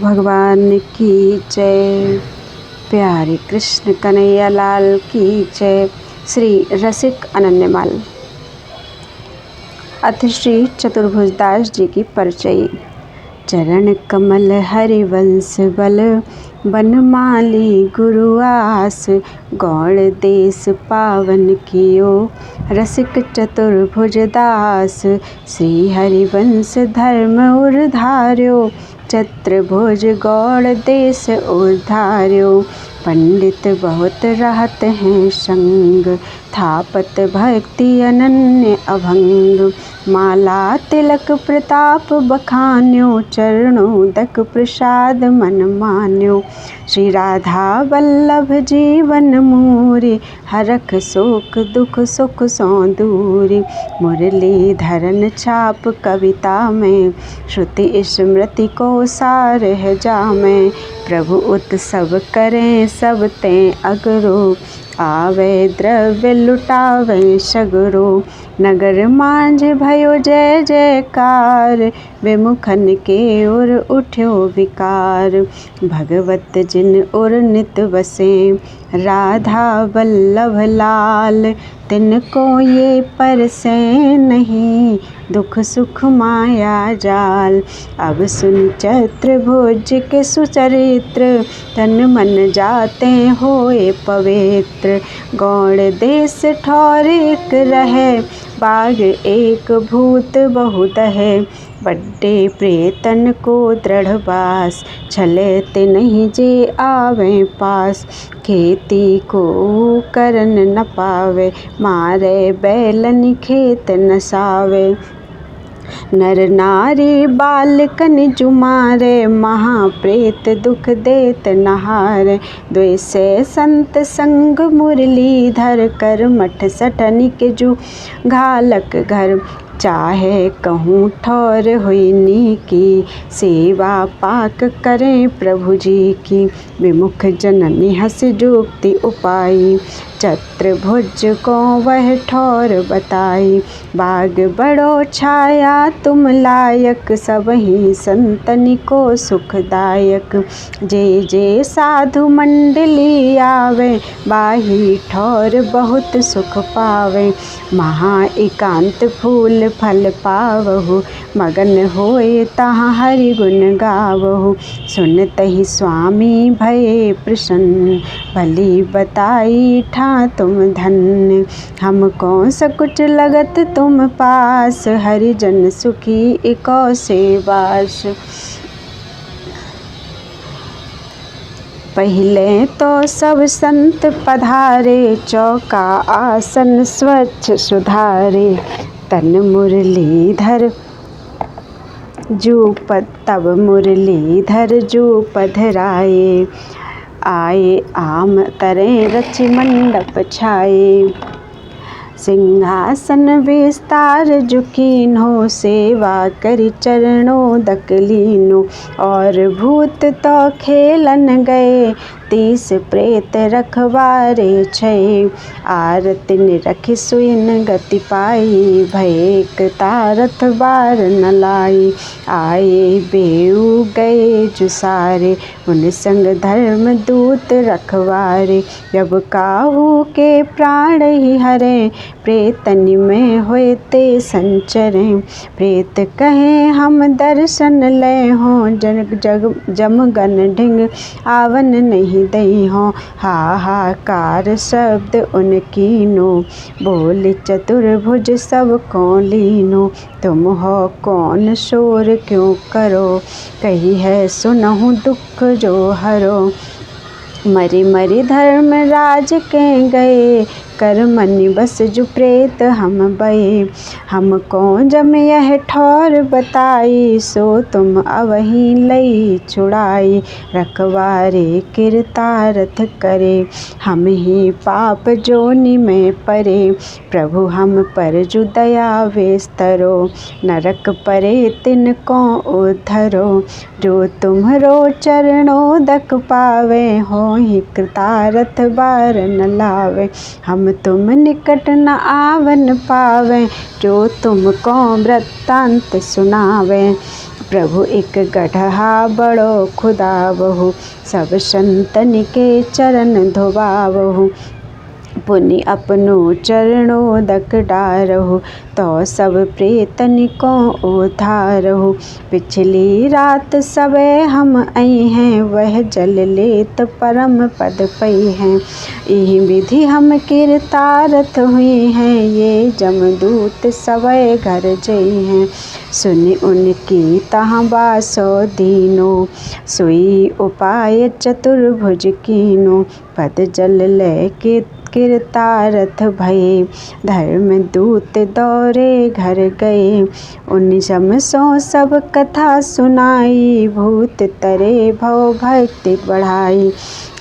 भगवान की जय। प्यारे कृष्ण कन्हैया लाल की जय। श्री रसिक अनन्यमाल। अथ श्री चतुर्भुजदास जी की परिचय। चरण कमल हरिवंश बल, बनमाली गुरु आस। गौड़ देश पावन कियो, रसिक चतुर्भुजदास। श्री हरिवंश धर्म उर्धार्यो, चतुर्भुज गौड़ देश उद्धार्यो। पंडित बहुत रहत हैं संग, थापत भक्ति अनन्य अभंग। माला तिलक प्रताप बखान्यो, चरणोदक प्रसाद मन मान्यो। श्री राधा वल्लभ जीवन मूरी, हरख शोक दुख सुख सो दूरी। मुरली धरन छाप कविता में, श्रुति स्मृति को सार है जामे। प्रभु उत्सव करें सब ते अगरो, आवे द्रव्य लुटावे सगरो। नगर मांझ भयो जय जयकार, विमुखन के ओर उठ्यो विकार। भगवत जिन ओर नित बसे, राधा वल्लभ लाल। तिनको ये परसे नहीं, दुख सुख माया जाल। अब सुन चतुर्भुज के सुचरित्र, तन मन जाते होए पवित्र। गौड़ देश ठौर एक रहे, बाग एक भूत बहुत है। बड्डे प्रेतन को दृढ़ बास, छले ते नहीं जे आवे पास। खेती को करन न पावे, मारे बैलन खेत नसावे। नर नारी बालकन जुमारे, महाप्रेत दुख देत नहारे। द्वेषे संत संग मुरलीधर, कर मठ सठन के जू घालक घर। चाहे कहूँ ठौर हुई की, सेवा पाक करें प्रभु जी की। विमुख जननी हंस जुक्ति उपाई, चतुर्भुज को वह ठौर बताई। बाग बड़ो छाया तुम लायक, सबहि संतनि को सुखदायक। जे जे साधु मंडली आवे, बाही ठौर बहुत सुख पावे। महा एकांत फूल फल पावहु, मगन होए तहाँ हरि गुण गावहु। सुनतहि स्वामी भये प्रसन्न, भली बताई ठा तुम धन्य। हमको सकुच लगत तुम पास, हरिजन सुखी एको से वास। पहले तो सब संत पधारे, चौका आसन स्वच्छ सुधारे। तन मुरलीधर जू तब मुरलीधर जू पधराए। आए आम तरें रचि मंडप छाए। सिंहासन विस्तार जु कीन्हो, सेवा करि चरणोदक लीन्हो। और भूत तो खेलन गए, 30 प्रेत रखवारे छे। आरतिन रखि सुइन गति पाई, भय तारथ बार न लाई। आए बेऊ गए जुसारे, उन संग धर्म दूत रखवारे। जब काहू के प्राण ही हरे, प्रेतनि में होए ते संचरें। प्रेत कहे हम दर्शन ले हों, जमगन ढिंग आवन नहीं दई हों। हाहाकार शब्द उन कीनो, बोल चतुर्भुज सब को लीनो। तुम हो कौन शोर क्यों करो, कही है सुनहु दुख जो हरो। मरि मरि धर्मराज के गए, कर मनि बस जु प्रेत हम बये। हमको जम यह ठौर बताई, सो तुम अवहीं लई छुड़ाई। रखवारे किरतारथ करे, हम ही पाप जोनि में परे। प्रभु हम पर जु दया विस्तरो, नरक परे तिनको उद्धरो। जो तुम्हरो चरणोदक पावे, होहि कृतारथ बार न लावे। हम तुम निकट न आवन पावे, जो तुमको वृत्तांत सुनावे। प्रभु एक गढ़हा बड़ो खुदावहु, सब संतन के चरण धोबावहु। पुनि अपनो चरणों दक डारहु, तो सब प्रेतन को उधारहु। पिछली रात सबे हम आई हैं, वह जल लेत परम पद पई हैं। यही विधि हम कीरतारत हुई हैं, ये जमदूत सबे घर जई हैं। सुनि उनकी तहाँ बासो दीनो, सोई उपाय चतुर्भुज कीनो। पद जल ले कीरतारथ भये, धर्म दूत दौरे घर गए। उन समसों सब कथा सुनाई, भूत तरे भव भक्ति बढ़ाई।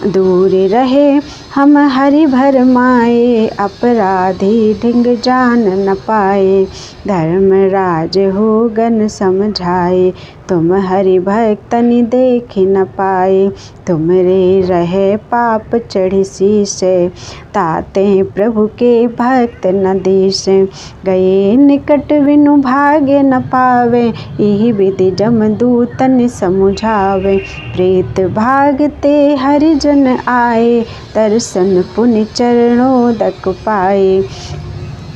दूर रहे हम हरि भरमाए, अपराधी ढिंग जान न पाए। धर्मराज हो गन समझाए, तुम हरि भक्तन देख न पाए। तुमरे रहे पाप चढ़ी शीसे, ताते प्रभु के भक्त न दिसे। गए निकट विनु भाग्य न पावे, यही विधि जमदूतन समुझावे। प्रेत भागते हरिजन आए, दर्शन पुनि चरणों दक पाए।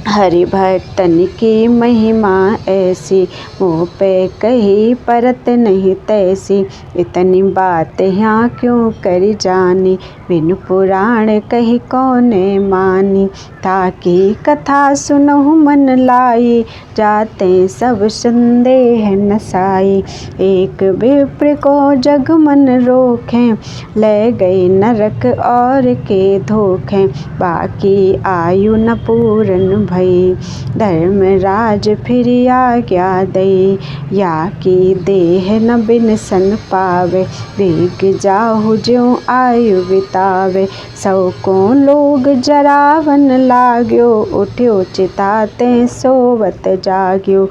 हरि भक्तन की महिमा ऐसी, मुँह पे कही परत नहीं तैसी। इतनी बात यहाँ क्यों करी जानी, बिनु पुराण कही कौने मानी। ताकि कथा सुनहु मन लाई, जाते सब संदेह नसाई। एक विप्र को जग मन रोखें, ले गए नरक और के धोखें। बाकी आयु न पूरन भई, धर्मराज फिर आज्ञा दई। या की देह न बिनसन पावे, भीग जाहु ज्यों आयु बितावे। सौ को लोग जरावन लाग्यो, उठ्यो चिताते सोवत जाग्यो।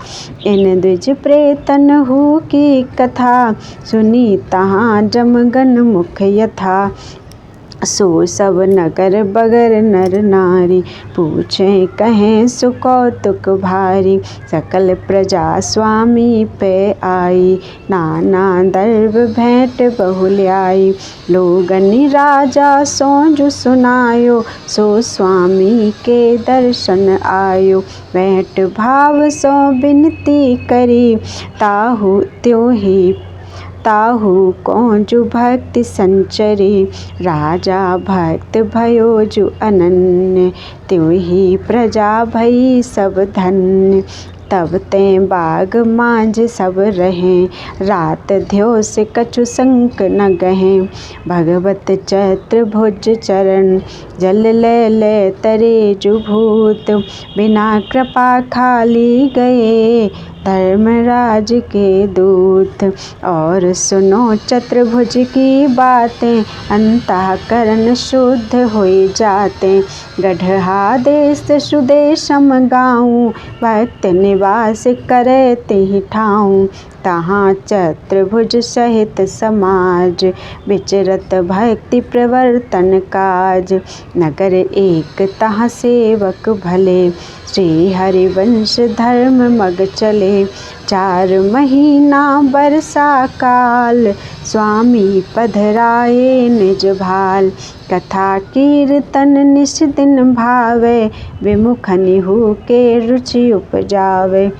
इन द्विज प्रेतन हु की कथा, सुनी तहाँ जमगन मुख यथा। सो सब नगर बगर नर नारी, पूछें कहें सुकौतुक भारी। सकल प्रजा स्वामी पे आई, नाना दर्व भेंट बहुल्याई। लोगनि राजा सोंझ सुनायो, सो स्वामी के दर्शन आयो। भेंट भाव सो बिनती करी, ताहु कौजु भक्ति संचरी। राजा भक्त भयो जु अनन्य, त्यों ही प्रजा भई सब धन्य। तब ते बाग मांझ सब रहें, रात ध्योस कछु संक न गहें। भगवत चतुर्भुज चरण, जल ले ले तरे जु भूत। बिना कृपा खाली गए, धर्मराज के दूत। और सुनो चतुर्भुज की बातें, अंतःकरण शुद्ध होई जाते। गढ़हा देश सुदेशम गाऊँ, भक्त निवास करे तिहि ठाऊँ। तहाँ चतुर्भुज सहित समाज, विचरत भक्ति प्रवर्तन काज। नगर एक तहाँ सेवक भले, श्री हरिवंश धर्म मग चले। 4 महीना बरसा काल, स्वामी पधराए निज भाल। कथा कीर्तन निस दिन भावे, विमुखनि हु के रुचि उपजावे।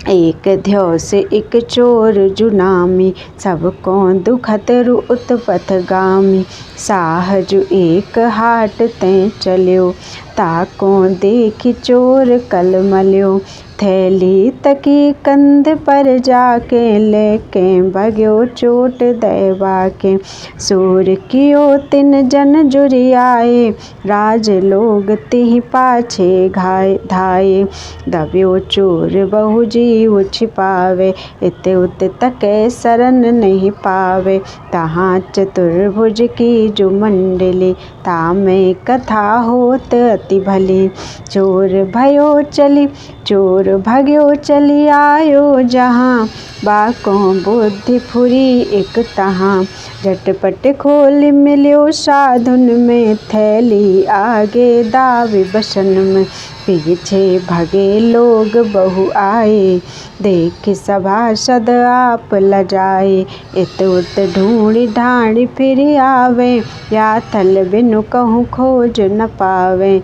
एक ध्योस एक चोर जुनामी, सबको दुखत रुत पथगामी। साहजु एक हाट ते चल्यो, ताको देखि चोर कलमल्यो। थैली तकी कंध पर जाके, लेके भग्यो चोट देवा के। सूर कियो तिन जन जुरियाए, राज लोग तिहि पाछे धाये। दब्यो चोर बहु जीव छिपावे, इत उत तकै शरण नहीं पावे। तहाँ चतुर्भुज की जो मंडली, तामे कथा होत अति भली। चोर भयो चली, चोर और भग्यो चली आयो जहाँ, बाको बुद्धि फुरी एक तहाँ। झटपट खोल मिल्यो साधुन में, थैली आगे दावे बसन में। पीछे भगे लोग बहु आए, देख सभासद आप लजाए। इत उत ढूंढी ढांढी फिर आवे, या थल बिनु कहूँ खोज न पावे।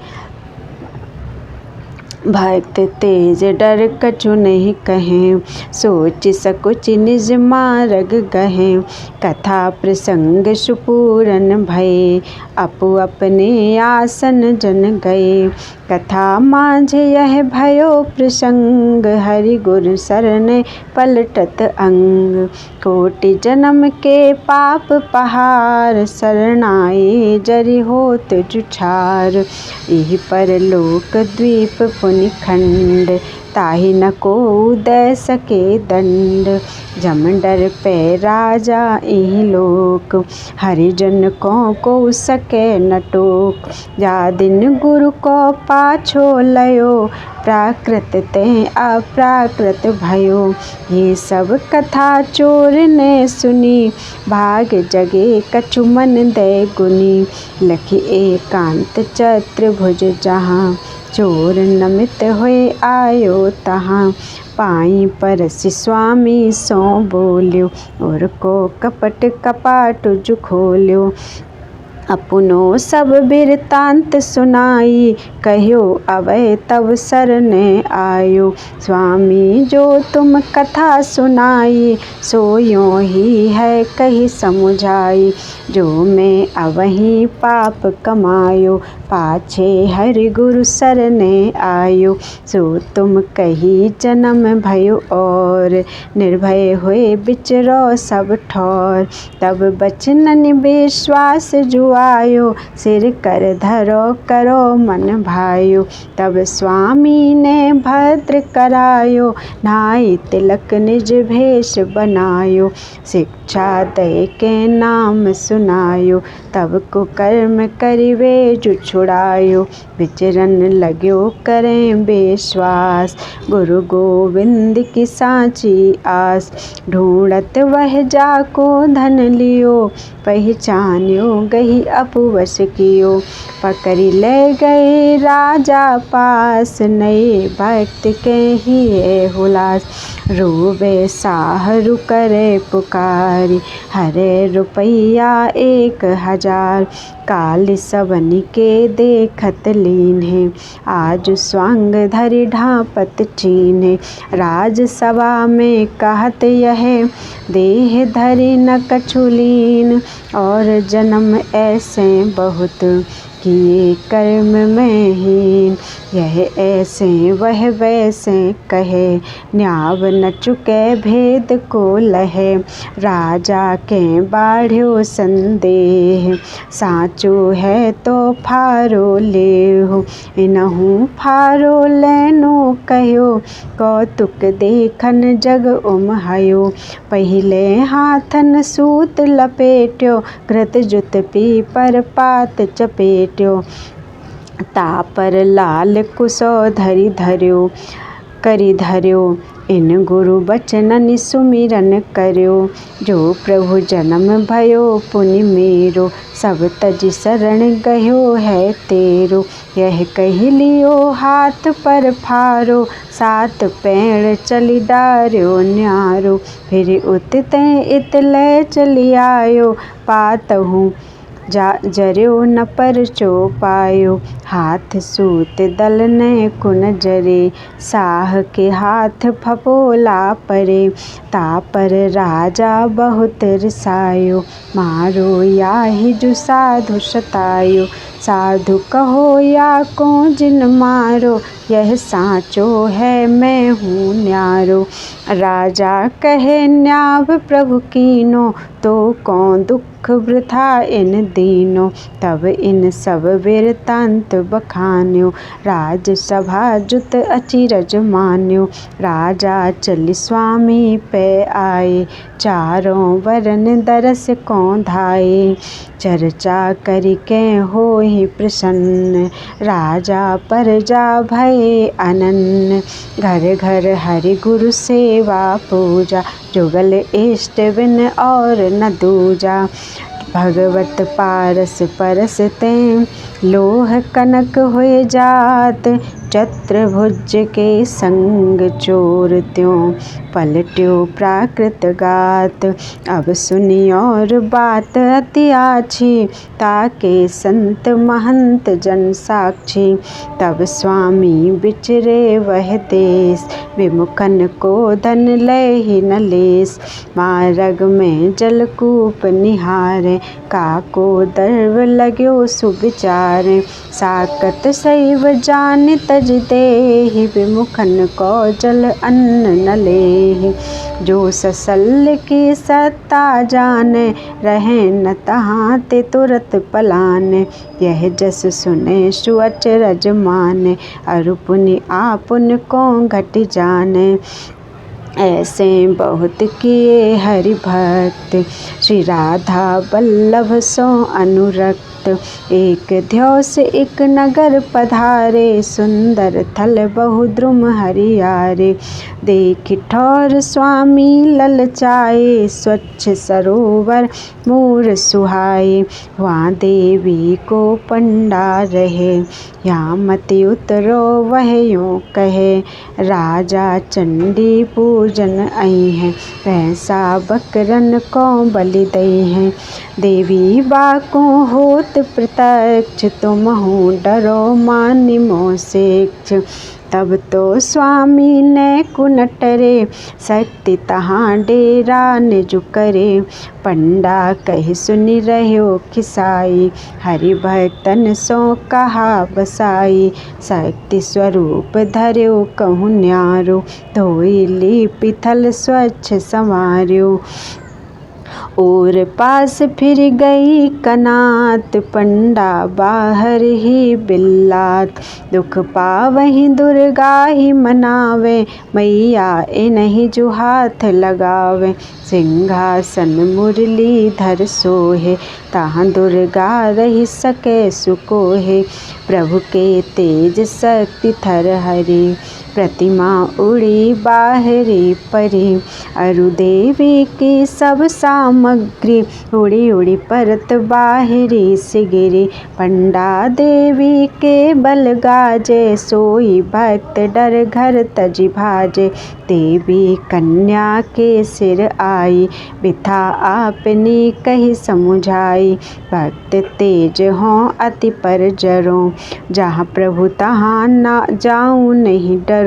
भक्त तेज डर कछु नहीं कहें, सोच सकुच निज मार्ग गहें। कथा प्रसंग सुपूरन भये, अपु अपने आसन जन गए। कथा माझे यह भयो प्रसंग, हरि गुर सरन पलटत अंग। कोटि जन्म के पाप पहार, शरणाए जरि होत जुझार। इहि परलोक द्वीप पुनि खंड, ताहि न कोउ दै सके दंड। जमडर पै राजा इहि लोक, हरिजन को सके न टोक। जा दिन गुरु को पाछो लयो, प्राकृत ते अप्राकृत भयो। ये सब कथा चोर ने सुनी, भाग जगे कछु मन दै गुनी। लखी एकांत चतुर्भुज जहाँ, चोर नमित हुए आयो तहाँ। पाई परसि स्वामी सो बोल्यो, और को कपट कपाट जु खोल्यो। अपनो सब बिरतांत सुनाई, कह्यो अवै तब सरने आयो। स्वामी जो तुम कथा सुनाई, सो यों ही है कही समुझाई। जो मैं अवहीं पाप कमायो, पाछे हरि गुरु सरने आयो। सो तुम कही जन्म भयो और, निर्भय हुए बिचरो सब ठौर। तब बचननि विश्वास जो आयो, सिर कर धरो करो मन भायो। तब स्वामी ने भद्र करायो, नाई तिलक निज भेष बनायो। शिक्षा दय के नाम सुनायो, तब कुकर्म करिवे जु छुड़ायो। विचरन लाग्यो करें विश्वास, गुरु गोविंद की साची आस। ढूंढत वह जाको धन लियो, पहचान्यो गही अपु वश कियो। पकड़ि ले गए राजा पास, नए भक्त के ही हुलास। रोवे साहरु करे पुकारी, हरे रुपैया 1000। काल सबनि के देखत लीन्हे, आज स्वांग धरि ढांपत चीन्हे। राजसभा में कहत यह, देह धरि न कछु लीन। और जन्म ऐसे बहुत, किए कर्म में हीन। यह ऐसे वह वैसे कहे, न्याव न चुके भेद को लहे। राजा के बाढ़्यो संदेह, साचो है तो फारो लेहु। इनहु फारो लेनो कह्यो, कौतुक देखन जग उमहयो। पहिले हाथन सूत लपेट्यो, घृत जुत पीपर पात चपेट्यो। तापर लाल कुसो धरि धर्यो, करि धर्यो। इन गुरु बचननि सुमिरन कर्यो, जो प्रभु जन्म भयो पुनि मेरो। सब तजि शरण गह्यो है तेरो, यह कहि लियो हाथ पर फारो। 7 पेड़ चलि डार्यो न्यारो, फिर उत तै इत लै चलि आयो। पातहु जर्यो न परचो पायो, हाथ सूत दल ने कुन जरे। साह के हाथ फपोला परे, तापर राजा बहुत रिसायो। मारो याहि जु साधु सतायो, साधु कहो या को जिन मारो। यह साचो है मैं हूँ न्यारो। राजा कहे न्याव प्रभु कीनो, तो कौन दुख दुख वृथा इन दीनो, तब इन सब वृतांत बखान्यो। राज सभा जुत अचिरज मान्यो, राजा चलि स्वामी पे आए, चारों वरन दरस को धाये। चर्चा करिके होहि प्रसन्न, राजा परजा भये अनन्न। घर घर हरि गुरु सेवा पूजा, जुगल इष्ट बिन और न दूजा। भगवत पारस परस ते, लोह कनक हुए जात। चतुर्भुज के संग चोर त्यों, पलट्यो प्राकृत गात। अब सुनी और बात अति आछी, ताके संत महंत जन साक्षी। तब स्वामी विचरे वह देश, विमुखन को धन लहि न लेस। मार्ग में जलकूप निहारे, काको दर्व लाग्यो सुविचारे। साकत सैव जानि तज देहि, विमुखन को जल अन्न न लेहि। जो ससल की सत्ता जाने, रहे न तहाँ ते तुरत पलाने। यह जस सुने सु अचरज माने, अरु पुनि आपुन को घट जाने। ऐसे बहुत किए हरि भक्त, श्री राधा वल्लभ सो अनुरक्त। एक ध्योस एक नगर पधारे, सुंदर थल बहु द्रुम हरियारे। देखि ठौर स्वामी ललचाए, स्वच्छ सरोवर मोर सुहाए। वहाँ देवी को पंडा रहे, यहाँ मति उतरो वह यूँ कहे। राजा चंडी पूजन आई हैं, भैंसा बकरन को बलि दई हैं। देवी बाको होत प्रत्यक्ष, तुमहु डरो मानि मोह सेक्ष। तब तो स्वामी ने कुनटरे, शक्ति तहाँ डेरा निज करे। पंडा कहि सुनि रह्यो खिसाई, हरि भक्तन सो कहा बसाई। शक्ति स्वरूप धर्यो कहूँ न्यारो, धोई लीपि थल स्वच्छ संवार्यो। और पास फिर गई कनात, पंडा बाहर ही बिल्लात। दुख पावहि दुर्गा ही मनावे, मैया इन्हीं जो हाथ लगावे। सिंहासन मुरली धर सोहे, तहाँ दुर्गा रही सके सुकोहे। प्रभु के तेज शक्ति थर हरी, प्रतिमा उड़ी बाहरी परी। अरु देवी की सब सामग्री, उड़ी उड़ी परत बाहरी से गिरी। पंडा देवी के बल गाजे, सोई भक्त डर घर तजी भाजे। देवी कन्या के सिर आई, बिथा आपनी कही समुझाई। भक्त तेज हों अति पर जरों, जहाँ प्रभु तहाँ न जाऊँ नहीं डरों।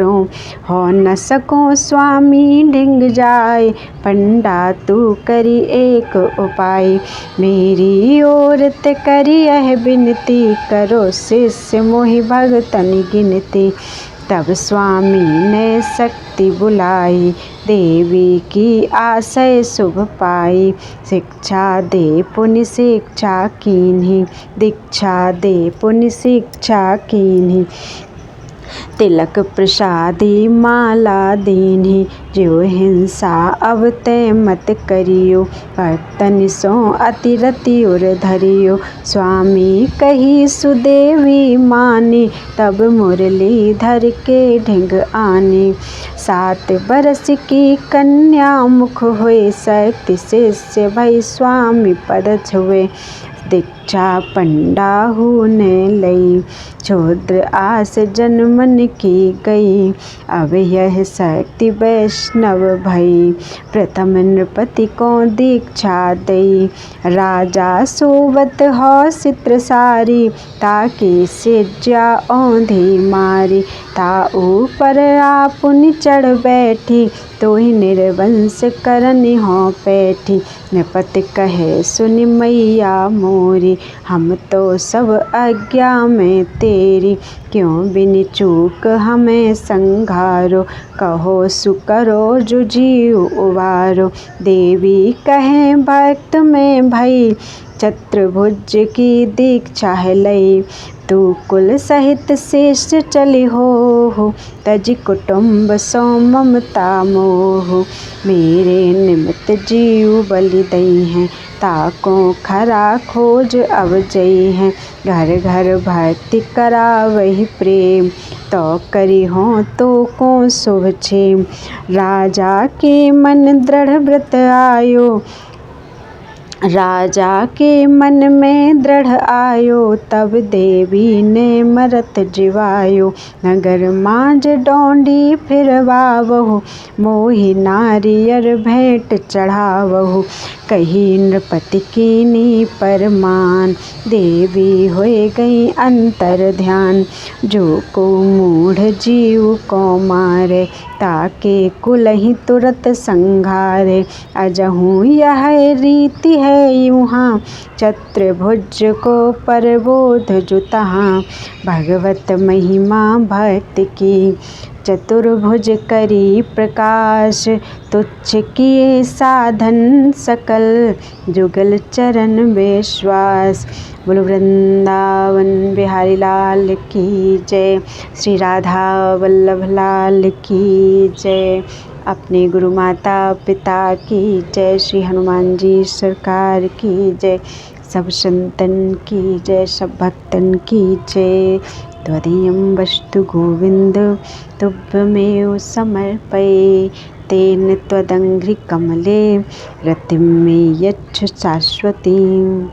हो न सको स्वामी ढिंग जाए, पंडा तू करी एक उपाय। मेरी ओरत करी यह बिनती, करो शिष्य मोहि भगतन गिनती। तब स्वामी ने शक्ति बुलाई, देवी की आशय शुभ पाई। शिक्षा दे पुनि शिक्षा कीन्ही, दीक्षा दे पुनि शिक्षा कीन्ही। तिलक प्रसादी माला दीन्ही, जो हिंसा अब ते मत करियो। भक्तन सो अति रति उर धरियो, स्वामी कही सुदेवी मानी। तब मुरली धर के ढिंग आनी। 7 बरस की कन्या मुख हुए, शक्ति शिष्य भई स्वामी पद छुए। दीक्षा पंडाहु ने लई, क्षुद्र आस जन्मन की गई। अब यह शक्ति वैष्णव भई, प्रथम नृपति को दीक्षा दई। राजा सोवत हो चित्र सारी, ताकि सिज्या औंधी मारी। ता ऊपर आपुन चढ़ बैठी, तोहि निर्वंश करनि हों पैठी। नृपति कहे सुनि मैया मोरी, हम तो सब आज्ञा में तेरी। क्यों बिनि चूक हमें संघारो, कहो सु करो जो जीव उबारो। देवी कहें भक्त में भई, चतुर्भुज की दीक्षा है लई। तू कुल सहित शेष चली हो, तज कुटुम्ब सो ममता मोह। मेरे निमित्त जीव बलि दई हैं, ताको खरा खोज अब जई हैं। घर घर भक्ति करावहि प्रेम, तो करी हो तो को शुभ क्षेम। राजा के मन दृढ़ व्रत आयो, राजा के मन में दृढ़ आयो। तब देवी ने मरत जिवायो, नगर मांझ डोंडी फिरवावहु। मोहि नारियर भेंट चढ़ावहु, कही नृपति कीनी परमान। देवी होए गई अंतर ध्यान, जो को मूढ़ जीव को मारे। ताके कुलहि तुरत संघारे, अजहू यह रीति है यूहाँ। चतुर्भुज को परबोध जो तहाँ, भगवत महिमा भक्त की। चतुर्भुज करी प्रकाश, तुच्छ किए साधन सकल। जुगल चरण विश्वास। बोलो वृंदावन बिहारी लाल की जय। श्री राधा वल्लभ लाल की जय। अपने गुरु माता पिता की जय। श्री हनुमान जी सरकार की जय। सब संतन की जय, सब भक्तन की जय। त्वदीयं वस्तु गोविंद तुभ्यमेव समर्पये। तेन त्वदङ्घ्रि कमले रतिं मे यच्छ शाश्वतीम्।